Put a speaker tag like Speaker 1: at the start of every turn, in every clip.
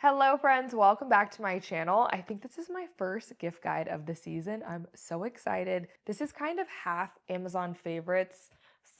Speaker 1: Hello friends, welcome back to my channel. I think this is my first gift guide of the season. I'm so excited. This is kind of half Amazon favorites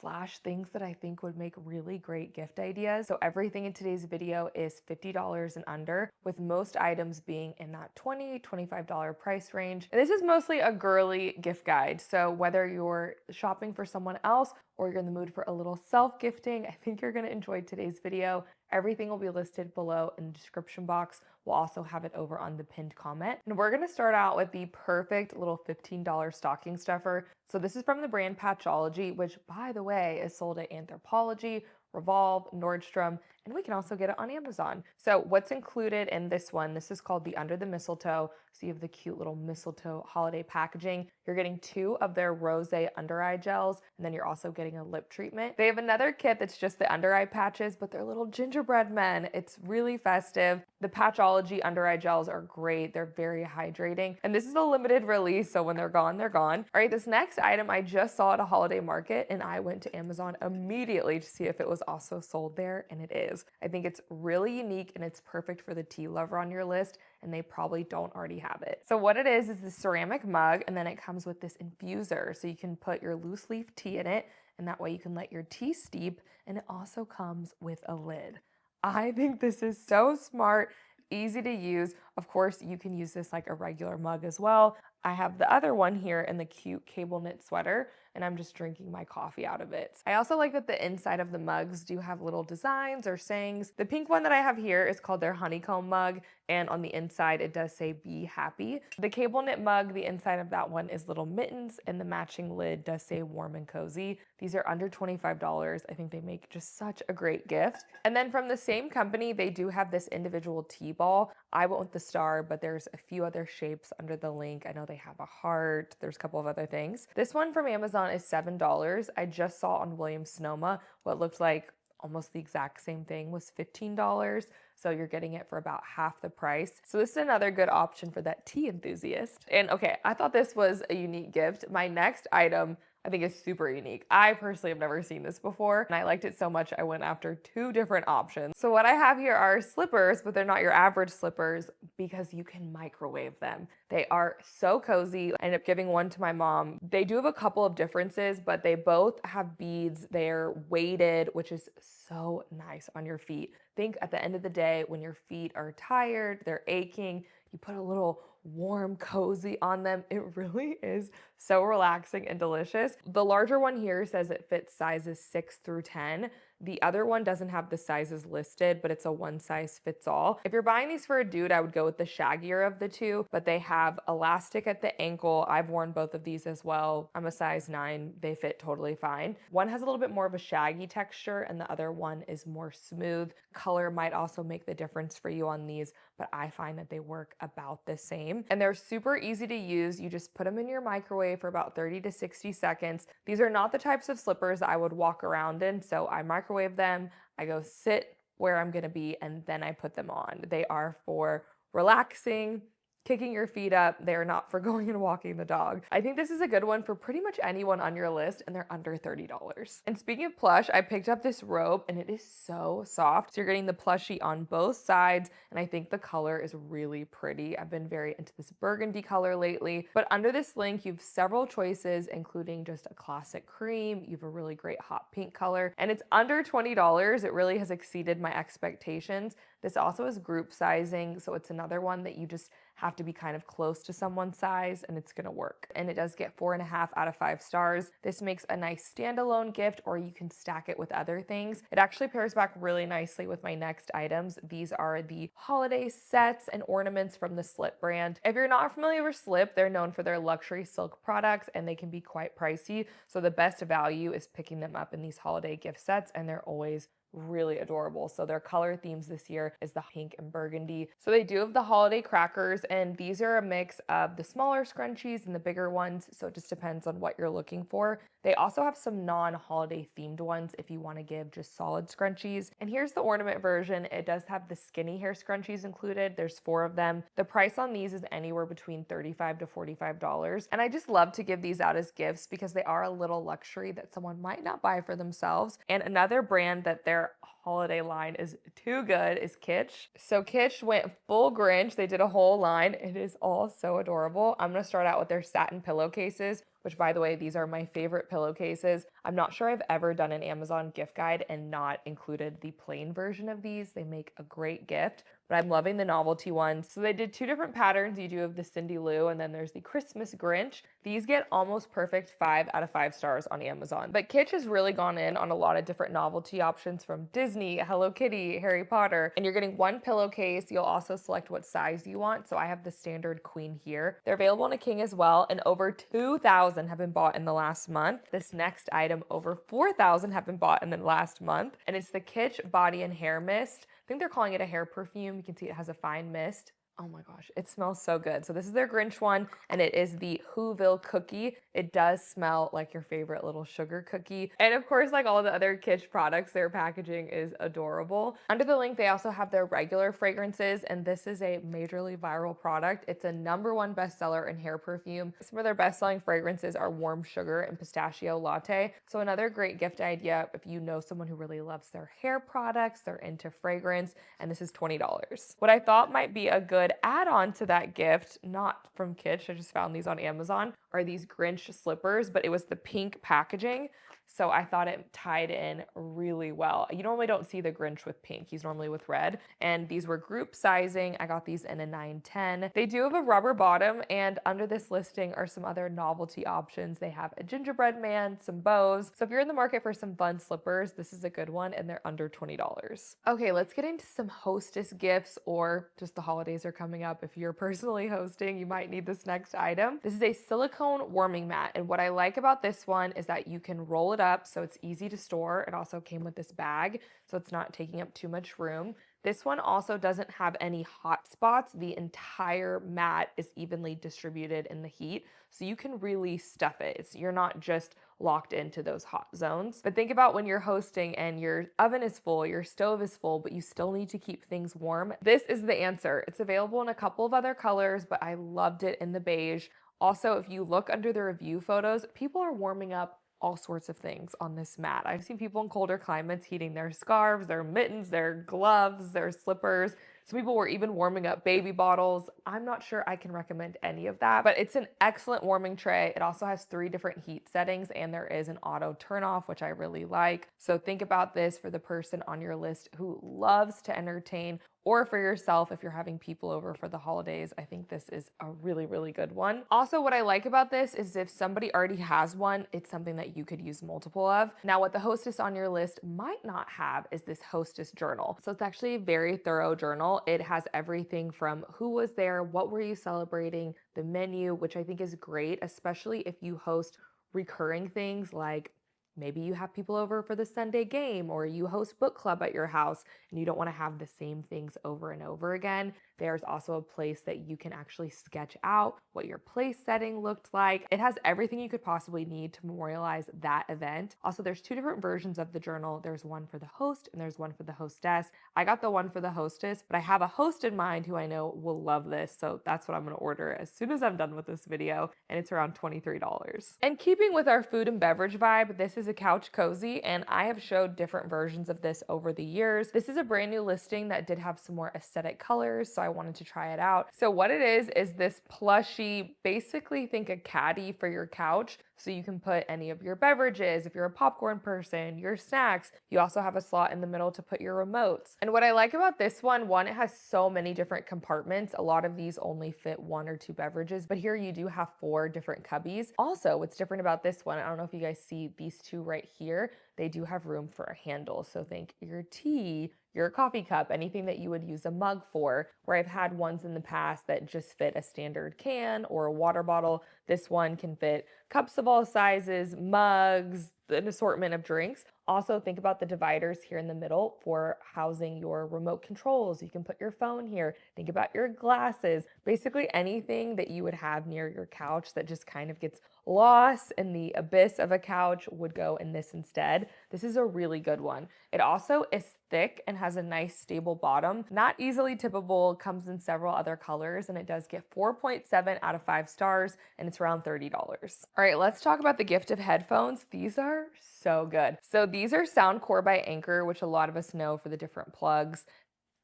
Speaker 1: slash things that I think would make really great gift ideas. So everything in today's video is $50 and under, with most items being in that $20, $25 price range. And this is mostly a girly gift guide. So whether you're shopping for someone else or you're in the mood for a little self-gifting, I think you're gonna enjoy today's video. Everything will be listed below in the description box. We'll also have it over on the pinned comment. And we're gonna start out with the perfect little $15 stocking stuffer. So this is from the brand Patchology, which by the way is sold at Anthropologie, Revolve, Nordstrom, and we can also get it on Amazon. So what's included in this one, this is called the Under the Mistletoe. So you have the cute little mistletoe holiday packaging. You're getting 2 of their rose under eye gels, and then you're also getting a lip treatment. They have another kit that's just the under eye patches, but they're little gingerbread men. It's really festive. The Patchology under eye gels are great. They're very hydrating. And this is a limited release, so when they're gone, they're gone. All right, this next item I just saw at a holiday market, and I went to Amazon immediately to see if it was also sold there, and it is. I think it's really unique and it's perfect for the tea lover on your list, and they probably don't already have it. So what it is the ceramic mug, and then it comes with this infuser. So you can put your loose leaf tea in it, and that way you can let your tea steep, and it also comes with a lid. I think this is so smart, easy to use. Of course, you can use this like a regular mug as well. I have the other one here in the cute cable knit sweater, and I'm just drinking my coffee out of it. I also like that the inside of the mugs do have little designs or sayings. The pink one that I have here is called their Honeycomb mug, and on the inside it does say be happy. The cable knit mug, the inside of that one is little mittens, and the matching lid does say warm and cozy. These are under $25. I think they make just such a great gift. And then from the same company, they do have this individual tea ball. I went with the star, but there's a few other shapes under the link. I know they have a heart. There's a couple of other things. This one from Amazon is $7. I just saw on Williams Sonoma what looked like almost the exact same thing was $15. So you're getting it for about half the price. So this is another good option for that tea enthusiast. And okay, I thought this was a unique gift. My next item I think is super unique. I personally have never seen this before, and I liked it so much I went after 2 different options. So what I have here are slippers, but they're not your average slippers because you can microwave them. They are so cozy. I ended up giving one to my mom. They do have a couple of differences, but they both have beads. They're weighted, which is so nice on your feet. Think at the end of the day when your feet are tired, they're aching, you put a little warm, cozy on them. It really is so relaxing and delicious. The larger one here says it fits sizes 6 through 10. The other one doesn't have the sizes listed, but it's a one size fits all. If you're buying these for a dude, I would go with the shaggier of the 2, but they have elastic at the ankle. I've worn both of these as well. I'm a size 9. They fit totally fine. One has a little bit more of a shaggy texture, and the other one is more smooth. Color might also make the difference for you on these, but I find that they work about the same. And they're super easy to use. You just put them in your microwave for about 30 to 60 seconds. These are not the types of slippers I would walk around in, so I microwave them, I go sit where I'm gonna be, and then I put them on. They are for relaxing, kicking your feet up. They are not for going and walking the dog. I think this is a good one for pretty much anyone on your list, and they're under $30. And speaking of plush, I picked up this robe, and it is so soft. So you're getting the plushie on both sides, and I think the color is really pretty. I've been very into this burgundy color lately. But under this link, you have several choices, including just a classic cream. You have a really great hot pink color, and it's under $20. It really has exceeded my expectations. This also is group sizing, so it's another one that you just have to be kind of close to someone's size and it's gonna work. And it does get 4.5 out of 5 stars. This makes a nice standalone gift, or you can stack it with other things. It actually pairs back really nicely with my next items. These are the holiday sets and ornaments from the Slip brand. If you're not familiar with Slip, they're known for their luxury silk products, and they can be quite pricey. So the best value is picking them up in these holiday gift sets, and they're always really adorable. So their color themes this year is the pink and burgundy. So they do have the holiday crackers, and these are a mix of the smaller scrunchies and the bigger ones. So it just depends on what you're looking for. They also have some non-holiday themed ones if you want to give just solid scrunchies. And here's the ornament version. It does have the skinny hair scrunchies included. There's 4 of them. The price on these is anywhere between $35 to $45. And I just love to give these out as gifts because they are a little luxury that someone might not buy for themselves. And another brand that they're their holiday line is too good is Kitsch. So Kitsch went full Grinch. They did a whole line. It is all so adorable. I'm going to start out with their satin pillowcases, which, by the way, these are my favorite pillowcases. I'm not sure I've ever done an Amazon gift guide and not included the plain version of these. They make a great gift, but I'm loving the novelty ones. So they did two different patterns. You do have the Cindy Lou, and then there's the Christmas Grinch. These get almost perfect 5 out of 5 stars on Amazon. But Kitsch has really gone in on a lot of different novelty options from Disney, Hello Kitty, Harry Potter, and you're getting one pillowcase. You'll also select what size you want. So I have the standard queen here. They're available in a king as well, and over 2,000 have been bought in the last month. This next item, over 4,000 have been bought in the last month, and it's the Kitsch Body and Hair Mist. I think they're calling it a hair perfume. You can see it has a fine mist. Oh my gosh, it smells so good. So this is their Grinch one, and it is the Whoville cookie. It does smell like your favorite little sugar cookie. And of course, like all the other Kitsch products, their packaging is adorable. Under the link, they also have their regular fragrances, and this is a majorly viral product. It's a #1 bestseller in hair perfume. Some of their best-selling fragrances are Warm Sugar and Pistachio Latte. So another great gift idea if you know someone who really loves their hair products, they're into fragrance, and this is $20. What I thought might be a good add-on to that gift, not from Kitsch, I just found these on Amazon, are these Grinch slippers, but it was the pink packaging. So I thought it tied in really well. You normally don't see the Grinch with pink. He's normally with red. And these were group sizing. I got these in a 9-10. They do have a rubber bottom, and under this listing are some other novelty options. They have a gingerbread man, some bows. So if you're in the market for some fun slippers, this is a good one, and they're under $20. Okay, let's get into some hostess gifts, or just the holidays are coming up. If you're personally hosting, you might need this next item. This is a silicone warming mat, and what I like about this one is that you can roll it up so it's easy to store. It also came with this bag, so it's not taking up too much room. This one also doesn't have any hot spots. The entire mat is evenly distributed in the heat, so you can really stuff it. You're not just locked into those hot zones. But think about when you're hosting and your oven is full, your stove is full, but you still need to keep things warm. This is the answer. It's available in a couple of other colors, but I loved it in the beige. Also, if you look under the review photos, people are warming up all sorts of things on this mat. I've seen people in colder climates heating their scarves, their mittens, their gloves, their slippers. Some people were even warming up baby bottles. I'm not sure I can recommend any of that, but it's an excellent warming tray. It also has 3 different heat settings, and there is an auto turn off, which I really like. So think about this for the person on your list who loves to entertain, or for yourself if you're having people over for the holidays. I think this is a really, really good one. Also, what I like about this is if somebody already has one, it's something that you could use multiple of. Now, what the hostess on your list might not have is this Hostess Journal. So it's actually a very thorough journal. It has everything from who was there, what were you celebrating, the menu, which I think is great, especially if you host recurring things like maybe you have people over for the Sunday game, or you host book club at your house and you don't want to have the same things over and over again. There's also a place that you can actually sketch out what your place setting looked like. It has everything you could possibly need to memorialize that event. Also, there's 2 different versions of the journal. There's one for the host and there's one for the hostess. I got the one for the hostess, but I have a host in mind who I know will love this. So that's what I'm going to order as soon as I'm done with this video. And it's around $23. And keeping with our food and beverage vibe, this is a couch cozy, and I have showed different versions of this over the years. This is a brand new listing that did have some more aesthetic colors, so I wanted to try it out. So what it is this plushy, basically think a caddy for your couch. So you can put any of your beverages, if you're a popcorn person, your snacks. You also have a slot in the middle to put your remotes. And what I like about this one, it has so many different compartments. A lot of these only fit 1 or 2 beverages, but here you do have 4 different cubbies. Also, what's different about this one, I don't know if you guys see these 2 right here, they do have room for a handle. So think your tea, your coffee cup, anything that you would use a mug for, where I've had ones in the past that just fit a standard can or a water bottle. This one can fit cups of all sizes, mugs, an assortment of drinks. Also, think about the dividers here in the middle for housing your remote controls. You can put your phone here. Think about your glasses. Basically anything that you would have near your couch that just kind of gets loss and the abyss of a couch would go in this instead. This is a really good one. It also is thick and has a nice stable bottom, not easily tippable, comes in several other colors, and it does get 4.7 out of 5 stars, and it's around $30. All right, let's talk about the gift of headphones. These are so good. So these are Soundcore by Anchor, which a lot of us know for the different plugs.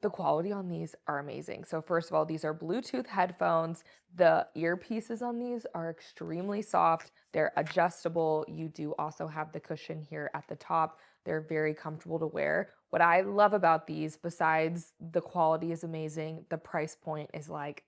Speaker 1: The quality on these are amazing. So first of all, these are Bluetooth headphones. The earpieces on these are extremely soft. They're adjustable. You do also have the cushion here at the top. They're very comfortable to wear. What I love about these, besides the quality is amazing, the price point is like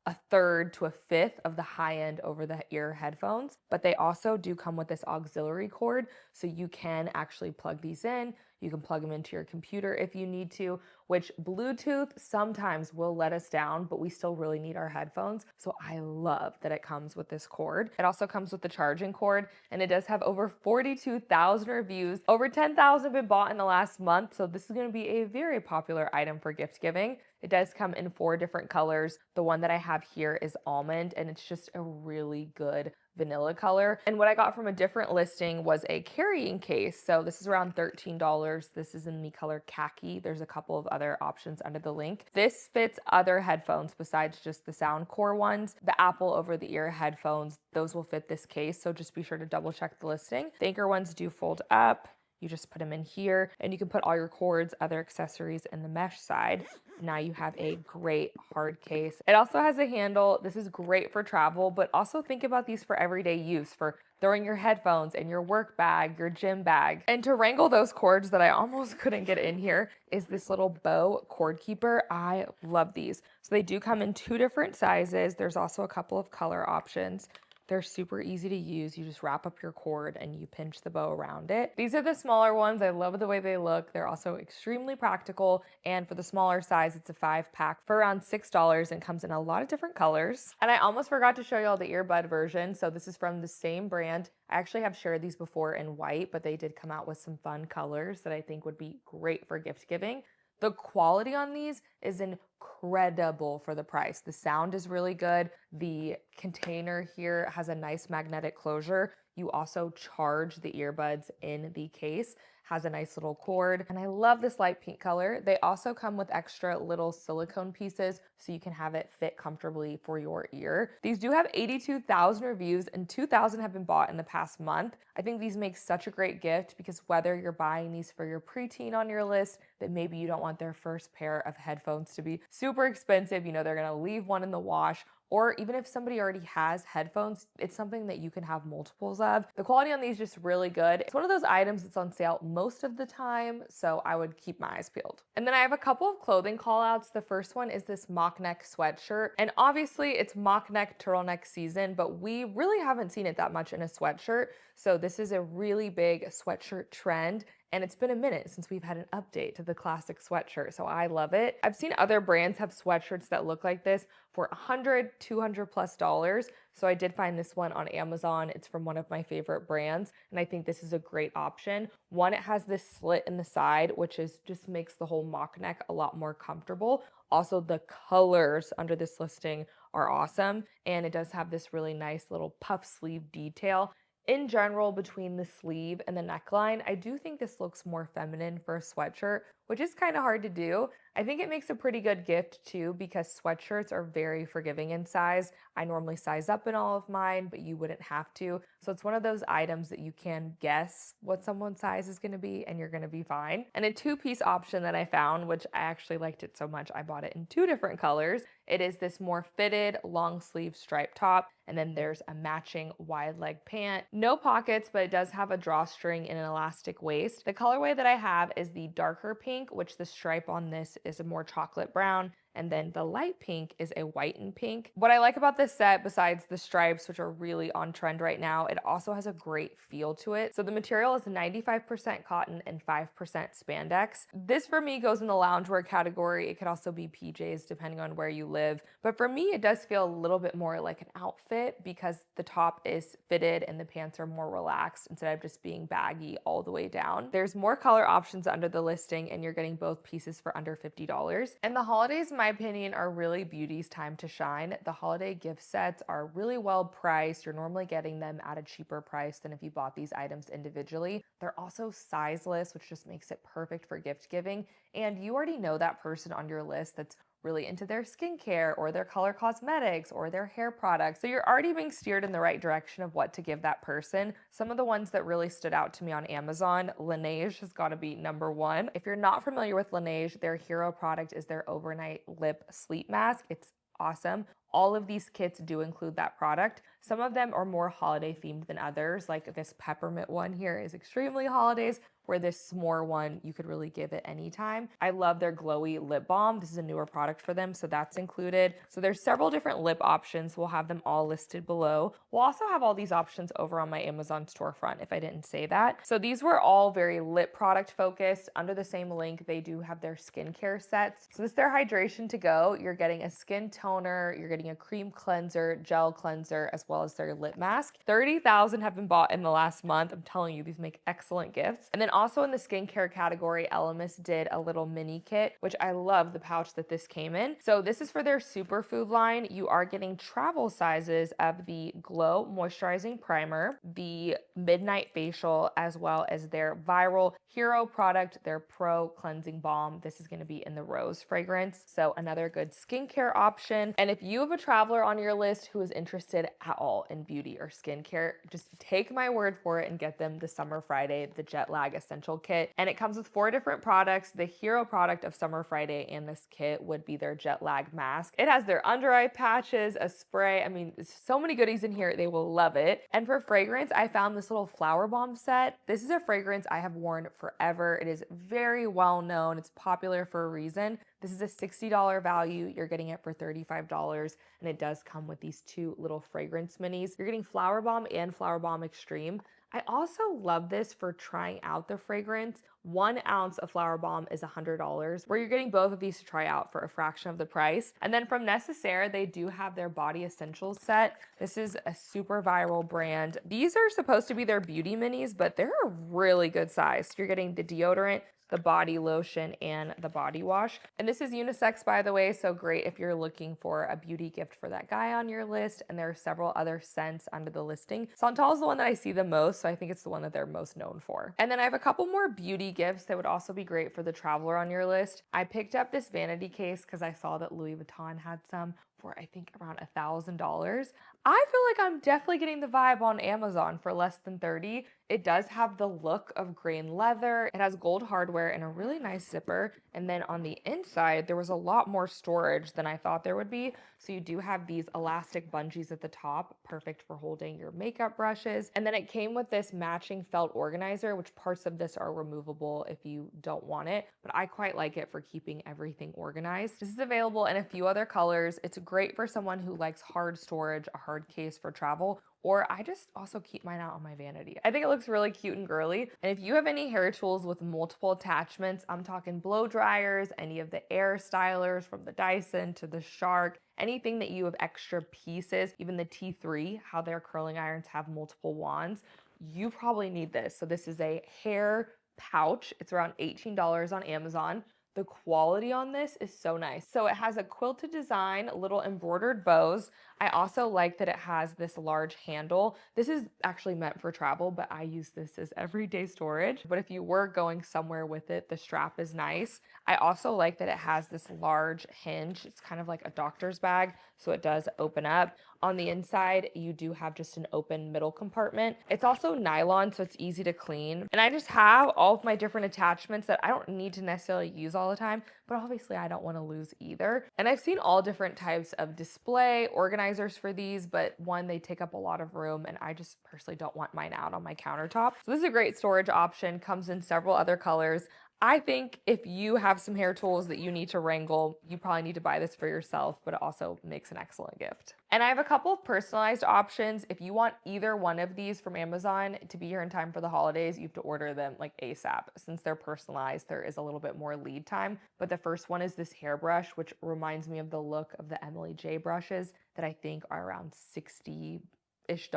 Speaker 1: a third to a fifth of the high-end over-the-ear headphones, but they also do come with this auxiliary cord, so you can actually plug these in. You can plug them into your computer if you need to, which Bluetooth sometimes will let us down, but we still really need our headphones. So I love that it comes with this cord. It also comes with the charging cord, and it does have over 42,000 reviews. Over 10,000 have been bought in the last month, so this is going to be a very popular item for gift giving. It does come in 4 different colors. The one that I have here is almond, and it's just a really good vanilla color. And what I got from a different listing was a carrying case. So this is around $13. This is in the color khaki. There's a couple of other options under the link. This fits other headphones besides just the Soundcore ones. The Apple over-the-ear headphones, those will fit this case. So just be sure to double check the listing. The Anchor ones do fold up. You just put them in here, and you can put all your cords, other accessories in the mesh side. Now you have a great hard case. It also has a handle. This is great for travel, but also think about these for everyday use, for throwing your headphones in your work bag, your gym bag. And to wrangle those cords that I almost couldn't get in here is this little bow cord keeper. I love these. So they do come in 2 different sizes. There's also a couple of color options. They're super easy to use. You just wrap up your cord and you pinch the bow around it. These are the smaller ones. I love the way they look. They're also extremely practical. And for the smaller size, it's a 5-pack for around $6 and comes in a lot of different colors. And I almost forgot to show you all the earbud version. So this is from the same brand. I actually have shared these before in white, but they did come out with some fun colors that I think would be great for gift giving. The quality on these is incredible for the price. The sound is really good. The container here has a nice magnetic closure. You also charge the earbuds in the case. Has a nice little cord. And I love this light pink color. They also come with extra little silicone pieces so you can have it fit comfortably for your ear. These do have 82,000 reviews and 2,000 have been bought in the past month. I think these make such a great gift because whether you're buying these for your preteen on your list that maybe you don't want their first pair of headphones to be super expensive, you know, they're gonna leave one in the wash, or even if somebody already has headphones, it's something that you can have multiples of. The quality on these is just really good. It's one of those items that's on sale most of the time, so I would keep my eyes peeled. And then I have a couple of clothing call outs. The first one is this mock neck sweatshirt. And obviously it's mock neck turtleneck season, but we really haven't seen it that much in a sweatshirt. So this is a really big sweatshirt trend. And it's been a minute since we've had an update to the classic sweatshirt, so I love it. I've seen other brands have sweatshirts that look like this for $100, $200+. So I did find this one on Amazon. It's from one of my favorite brands, and I think this is a great option. One, it has this slit in the side, which is just makes the whole mock neck a lot more comfortable. Also, the colors under this listing are awesome, and it does have this really nice little puff sleeve detail. In general, between the sleeve and the neckline, I do think this looks more feminine for a sweatshirt, which is kind of hard to do. I think it makes a pretty good gift too because sweatshirts are very forgiving in size. I normally size up in all of mine, but you wouldn't have to. So it's one of those items that you can guess what someone's size is going to be and you're going to be fine. And a 2-piece option that I found, which I actually liked it so much, I bought it in 2 different colors. It is this more fitted long sleeve striped top, and then there's a matching wide leg pant. No pockets, but it does have a drawstring and an elastic waist. The colorway that I have is the darker pink, which the stripe on this is a more chocolate brown. And then the light pink is a white and pink. What I like about this set, besides the stripes, which are really on trend right now, it also has a great feel to it. So the material is 95% cotton and 5% spandex. This for me goes in the loungewear category. It could also be PJs depending on where you live. But for me, it does feel a little bit more like an outfit because the top is fitted and the pants are more relaxed instead of just being baggy all the way down. There's more color options under the listing and you're getting both pieces for under $50. And the holidays might my opinion, are really beauty's time to shine. The holiday gift sets are really well priced. You're normally getting them at a cheaper price than if you bought these items individually. They're also sizeless, which just makes it perfect for gift giving. And you already know that person on your list that's really into their skincare or their color cosmetics or their hair products. So you're already being steered in the right direction of what to give that person. Some of the ones that really stood out to me on Amazon, LANEIGE has got to be number one. If you're not familiar with LANEIGE, their hero product is their overnight lip sleep mask. It's awesome. All of these kits do include that product. Some of them are more holiday themed than others, like this peppermint one here is extremely holidays, where this s'more one, you could really give it anytime. I love their glowy lip balm. This is a newer product for them, so that's included. So there's several different lip options. We'll have them all listed below. We'll also have all these options over on my Amazon storefront, if I didn't say that. So these were all very lip product focused. Under the same link, they do have their skincare sets. So this is their hydration to go. You're getting a skin toner, you're getting a cream cleanser, gel cleanser, as well as their lip mask. 30,000 have been bought in the last month. I'm telling you, these make excellent gifts. And then also in the skincare category, Elemis did a little mini kit, which I love the pouch that this came in. So this is for their superfood line. You are getting travel sizes of the Glow Moisturizing Primer, the Midnight Facial, as well as their viral hero product, their Pro Cleansing Balm. This is going to be in the Rose fragrance. So another good skincare option. And if you have a traveler on your list who is interested at all in beauty or skincare, just take my word for it and get them the Summer Friday, the Jet Lag Essential Kit. And it comes with 4 different products. The hero product of Summer Friday and this kit would be their Jet Lag Mask. It has their under eye patches, a spray. I mean, so many goodies in here. They will love it. And for fragrance, I found this little flower bomb set. This is a fragrance I have worn forever. It is very well known. It's popular for a reason. This is a $60 value. You're getting it for $35, and it does come with these 2 little fragrance minis. You're getting Flower Bomb and Flower Bomb Extreme. I also love this for trying out the fragrance. 1 ounce of Flower Bomb is $100, where you're getting both of these to try out for a fraction of the price. And then from Necessaire, they do have their Body Essentials set. This is a super viral brand. These are supposed to be their beauty minis, but they're a really good size. You're getting the deodorant, the body lotion, and the body wash. And this is unisex, by the way, so great if you're looking for a beauty gift for that guy on your list. And there are several other scents under the listing. Santal is the one that I see the most, so I think it's the one that they're most known for. And then I have a couple more beauty gifts that would also be great for the traveler on your list. I picked up this vanity case because I saw that Louis Vuitton had some for I think around $1,000. I feel like I'm definitely getting the vibe on Amazon for less than 30. It does have the look of grain leather. It has gold hardware and a really nice zipper. And then on the inside, there was a lot more storage than I thought there would be. So you do have these elastic bungees at the top, perfect for holding your makeup brushes. And then it came with this matching felt organizer, which parts of this are removable if you don't want it, but I quite like it for keeping everything organized. This is available in a few other colors. It's great for someone who likes hard storage, a hard case for travel, or I just also keep mine out on my vanity. I think it looks really cute and girly. And if you have any hair tools with multiple attachments, I'm talking blow dryers, any of the air stylers from the Dyson to the Shark, anything that you have extra pieces, even the T3, how their curling irons have multiple wands, you probably need this. So this is a hair pouch. It's around $18 on Amazon. The quality on this is so nice. So it has a quilted design, little embroidered bows. I also like that it has this large handle. This is actually meant for travel, but I use this as everyday storage. But if you were going somewhere with it, the strap is nice. I also like that it has this large hinge. It's kind of like a doctor's bag, so it does open up. On the inside, you do have just an open middle compartment. It's also nylon, so it's easy to clean. And I just have all of my different attachments that I don't need to necessarily use all the time, but obviously I don't want to lose either. And I've seen all different types of display organizers for these, but one, they take up a lot of room, and I just personally don't want mine out on my countertop. So this is a great storage option, comes in several other colors. I think if you have some hair tools that you need to wrangle, you probably need to buy this for yourself, but it also makes an excellent gift. And I have a couple of personalized options. If you want either one of these from Amazon to be here in time for the holidays, you have to order them like ASAP. Since they're personalized, there is a little bit more lead time. But the first one is this hairbrush, which reminds me of the look of the Emily J brushes that I think are around $60-ish.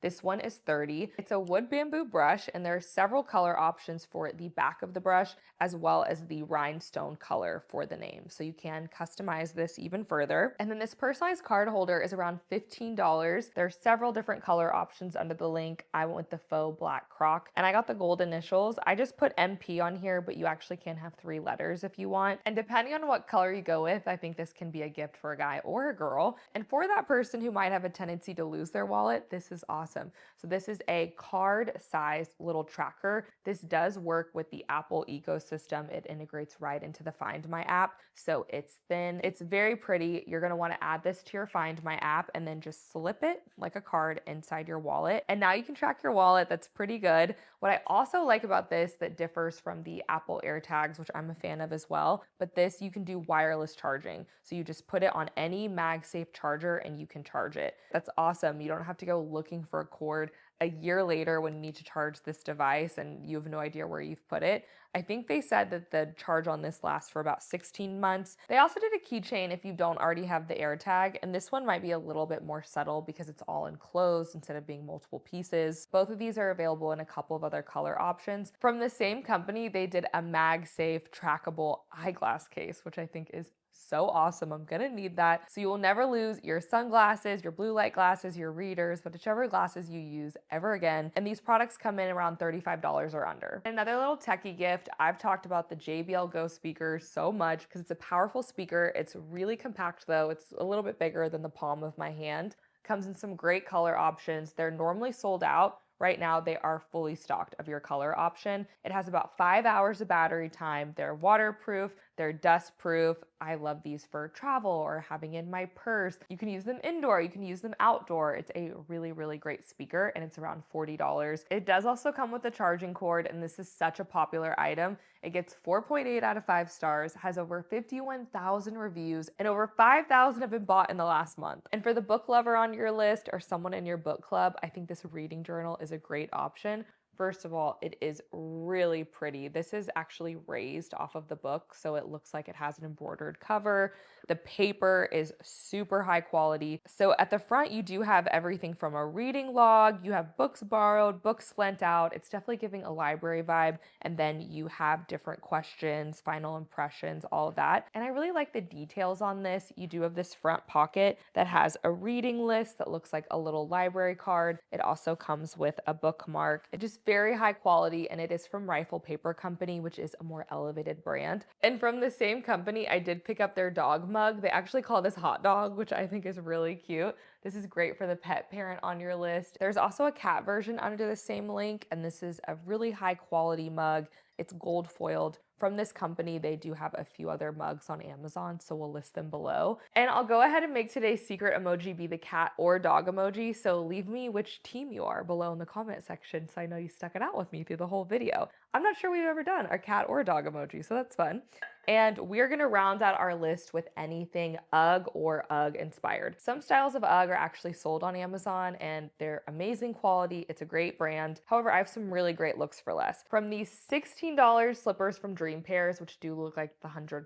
Speaker 1: This one is $30. It's a wood bamboo brush, and there are several color options for the back of the brush, as well as the rhinestone color for the name. So you can customize this even further. And then this personalized card holder is around $15. There are several different color options under the link. I went with the faux black croc, and I got the gold initials. I just put MP on here, but you actually can have 3 letters if you want. And depending on what color you go with, I think this can be a gift for a guy or a girl. And for that person who might have a tendency to lose their wallet, this is awesome. So this is a card-sized little tracker. This does work with the Apple ecosystem. It integrates right into the Find My app. So it's thin. It's very pretty. You're going to want to add this to your Find My app and then just slip it like a card inside your wallet. And now you can track your wallet. That's pretty good. What I also like about this that differs from the Apple AirTags, which I'm a fan of as well, but this you can do wireless charging. So you just put it on any MagSafe charger and you can charge it. That's awesome. You don't have to go looking for a cord a year later when you need to charge this device and you have no idea where you've put it. I think they said that the charge on this lasts for about 16 months. They also did a keychain if you don't already have the AirTag, and this one might be a little bit more subtle because it's all enclosed instead of being multiple pieces. Both of these are available in a couple of other color options. From the same company, they did a MagSafe trackable eyeglass case, which I think is so awesome. I'm gonna need that. So you will never lose your sunglasses, your blue light glasses, your readers, but whichever glasses you use ever again. And these products come in around $35 or under. Another little techie gift, I've talked about the JBL Go speaker so much because it's a powerful speaker. It's really compact though. It's a little bit bigger than the palm of my hand. Comes in some great color options. They're normally sold out. Right now, they are fully stocked of your color option. It has about 5 hours of battery time. They're waterproof, they're dust proof. I love these for travel or having in my purse. You can use them indoor, you can use them outdoor. It's a really, really great speaker and it's around $40. It does also come with a charging cord, and this is such a popular item. It gets 4.8 out of 5 stars, has over 51,000 reviews, and over 5,000 have been bought in the last month. And for the book lover on your list or someone in your book club, I think this reading journal is a great option. First of all, it is really pretty. This is actually raised off of the book, so it looks like it has an embroidered cover. The paper is super high quality. So at the front, you do have everything from a reading log, you have books borrowed, books lent out. It's definitely giving a library vibe. And then you have different questions, final impressions, all of that. And I really like the details on this. You do have this front pocket that has a reading list that looks like a little library card. It also comes with a bookmark. It just very high quality, and it is from Rifle Paper Company, which is a more elevated brand. And from the same company, I did pick up their dog mug. They actually call this Hot Dog, which I think is really cute. This is great for the pet parent on your list. There's also a cat version under the same link, and this is a really high quality mug. It's gold foiled. From this company, they do have a few other mugs on Amazon, so we'll list them below. And I'll go ahead and make today's secret emoji be the cat or dog emoji, so leave me which team you are below in the comment section so I know you stuck it out with me through the whole video. I'm not sure we've ever done a cat or dog emoji, so that's fun. And we're gonna round out our list with anything UGG or UGG inspired. Some styles of UGG are actually sold on Amazon and they're amazing quality. It's a great brand. However, I have some really great looks for less. From these $16 slippers from Dream Pairs, which do look like the $100+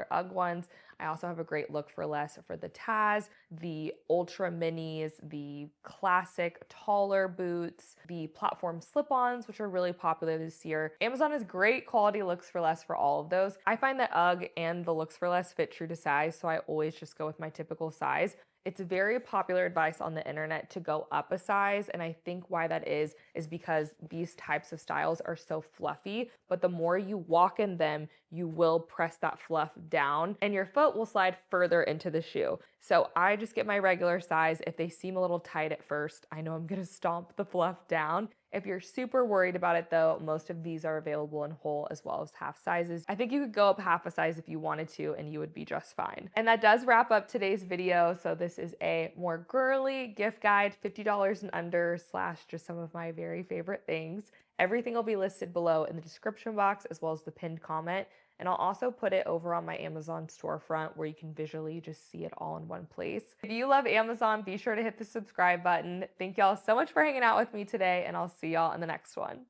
Speaker 1: UGG ones, I also have a great look for less for the Taz, the Ultra Minis, the classic taller boots, the platform slip-ons, which are really popular this year. Amazon has great quality looks for less for all of those. I find that UGG and the looks for less fit true to size, so I always just go with my typical size. It's very popular advice on the internet to go up a size, and I think why that is because these types of styles are so fluffy, but the more you walk in them, you will press that fluff down and your foot will slide further into the shoe. So I just get my regular size. If they seem a little tight at first, I know I'm gonna stomp the fluff down. If you're super worried about it though, most of these are available in whole as well as half sizes. I think you could go up half a size if you wanted to and you would be just fine. And that does wrap up today's video. So this is a more girly gift guide, $50 and under / just some of my very favorite things. Everything will be listed below in the description box as well as the pinned comment. And I'll also put it over on my Amazon storefront where you can visually just see it all in one place. If you love Amazon, be sure to hit the subscribe button. Thank y'all so much for hanging out with me today, and I'll see y'all in the next one.